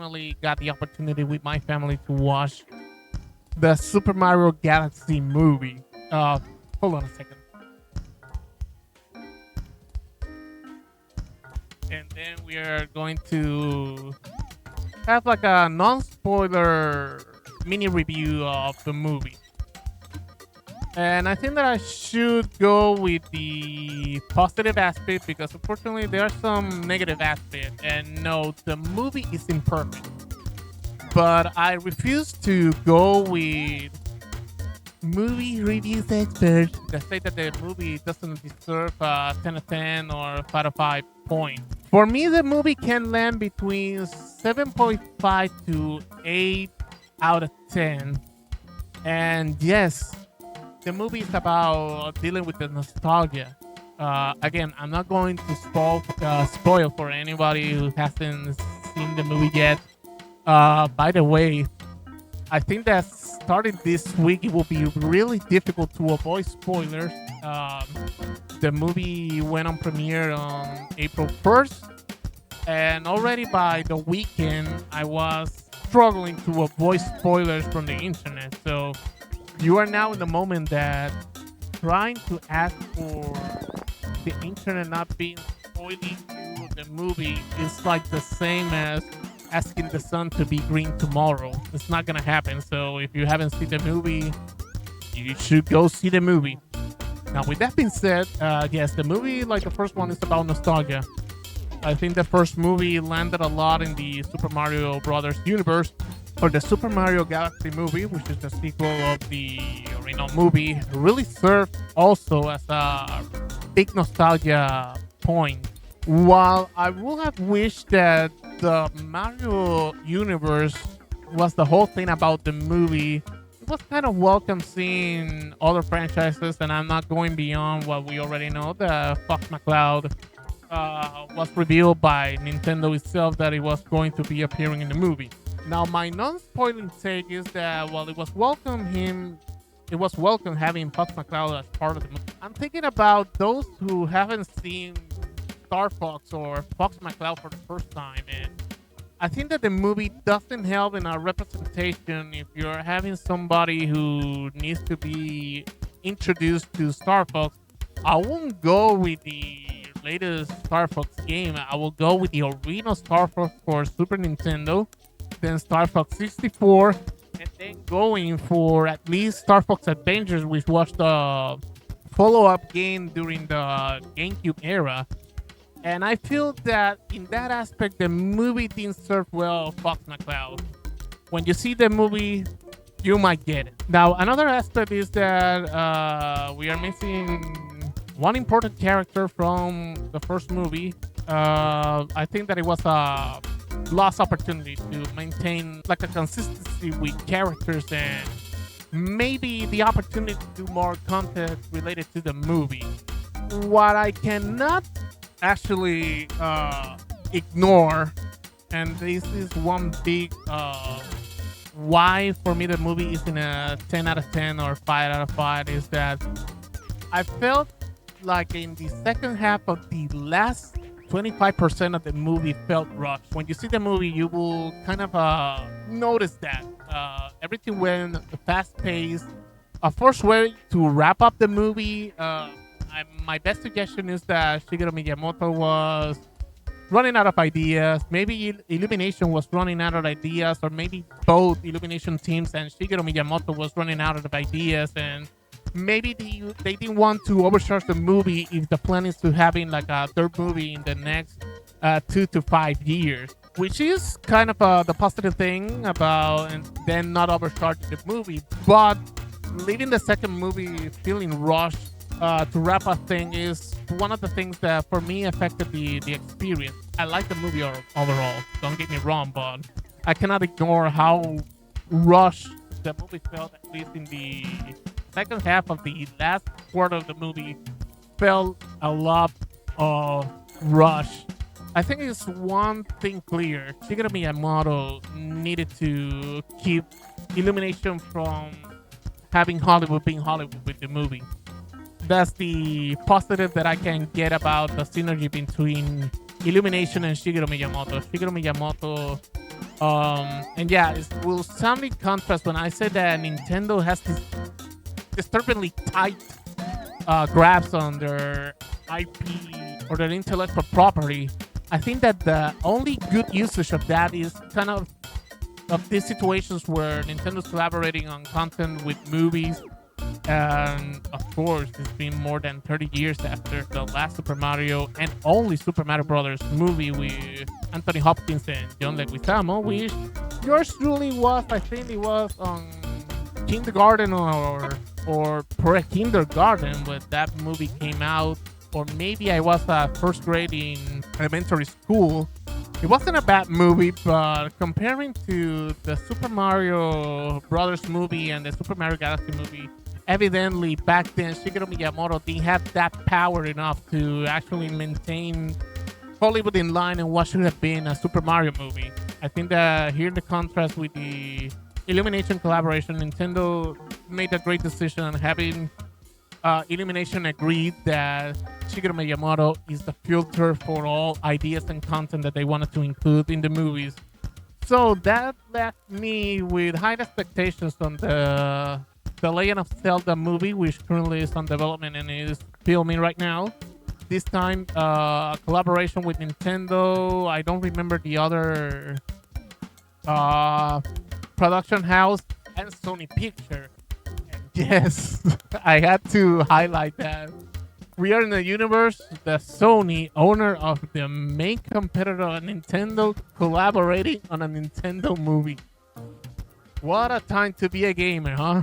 finally got the opportunity with my family to watch the Super Mario Galaxy movie. Hold on a second. And then we are going to have like a non-spoiler mini review of the movie. And I think that I should go with the positive aspect because unfortunately there are some negative aspects. And no, the movie is imperfect. But I refuse to go with movie reviews experts that say that the movie doesn't deserve a 10 out of 10 or 5 out of 5 points. For me, the movie can land between 7.5 to 8 out of 10. And yes, the movie is about dealing with the nostalgia. Again, I'm not going to spoil for anybody who hasn't seen the movie yet. By the way, I think that starting this week, it will be really difficult to avoid spoilers. The movie went on premiere on April 1st, and already by the weekend, I was struggling to avoid spoilers from the internet. So you are now in the moment that trying to ask for the internet not being spoiling you the movie is like the same as asking the sun to be green tomorrow. It's not gonna happen. So if you haven't seen the movie, you should go see the movie. Now, with that being said, yes, the movie, like the first one, is about nostalgia. I think the first movie landed a lot in the Super Mario Brothers universe, or the Super Mario Galaxy movie, which is the sequel of the original movie, really served also as a big nostalgia point. While I would have wished that the Mario universe was the whole thing about the movie, it was kind of welcome seeing other franchises, and I'm not going beyond what we already know. The Fox McCloud was revealed by Nintendo itself that it was going to be appearing in the movie. Now, my non-spoiling take is that while it was welcome having Fox McCloud as part of the movie. I'm thinking about those who haven't seen Star Fox or Fox McCloud for the first time, and I think that the movie doesn't help in a representation if you're having somebody who needs to be introduced to Star Fox. I won't go with the latest Star Fox game. I will go with the original Star Fox for Super Nintendo, then Star Fox 64, and then going for at least Star Fox Adventures, which was the follow-up game during the GameCube era. And I feel that in that aspect, the movie didn't serve well Fox McCloud. When you see the movie, you might get it. Now, another aspect is that we are missing one important character from the first movie. I think that it was a lost opportunity to maintain like a consistency with characters and maybe the opportunity to do more content related to the movie. What I cannot actually ignore, and this is one big why for me the movie isn't a 10 out of 10 or 5 out of 5, is that I felt like in the second half of the last 25% of the movie felt rushed. When you see the movie, you will kind of notice that everything went fast paced. A first way to wrap up the movie, my best suggestion is that Shigeru Miyamoto was running out of ideas. Maybe Illumination was running out of ideas, or maybe both Illumination teams and Shigeru Miyamoto was running out of ideas, and maybe they didn't want to overcharge the movie if the plan is to having like a third movie in the next 2 to 5 years, which is kind of the positive thing about, and then not overcharging the movie, but leaving the second movie feeling rushed to wrap up thing is one of the things that for me affected the experience. I like the movie overall, don't get me wrong, but I cannot ignore how rushed the movie felt, at least in the second half of the last quarter of the movie. Felt a lot of rush. I think it's one thing clear. Shigeru Miyamoto needed to keep Illumination from having Hollywood being Hollywood with the movie. That's the positive that I can get about the synergy between Illumination and Shigeru Miyamoto. Shigeru Miyamoto And yeah, it will sound in contrast when I say that Nintendo has this disturbingly tight grabs on their IP or their intellectual property. I think that the only good usage of that is kind of these situations where Nintendo's collaborating on content with movies. And of course, it's been more than 30 years after the last Super Mario and only Super Mario Brothers movie with Anthony Hopkins and John Leguizamo, which yours truly was, I think it was on kindergarten or pre-kindergarten when that movie came out, or maybe I was first grade in elementary school. It wasn't a bad movie, but comparing to the Super Mario Brothers movie and the Super Mario Galaxy movie, evidently back then Shigeru Miyamoto didn't have that power enough to actually maintain Hollywood in line and what should have been a Super Mario movie. I think that here the contrast with the Illumination collaboration, Nintendo made a great decision on having Illumination agreed that Shigeru Miyamoto is the filter for all ideas and content that they wanted to include in the movies. So that left me with high expectations on the Legend of Zelda movie, which currently is on development and is filming right now. This time, collaboration with Nintendo. I don't remember the other uh, production house and Sony Picture. Yes, I had to highlight that. We are in the universe, the Sony, owner of the main competitor of Nintendo, collaborating on a Nintendo movie. What a time to be a gamer, huh?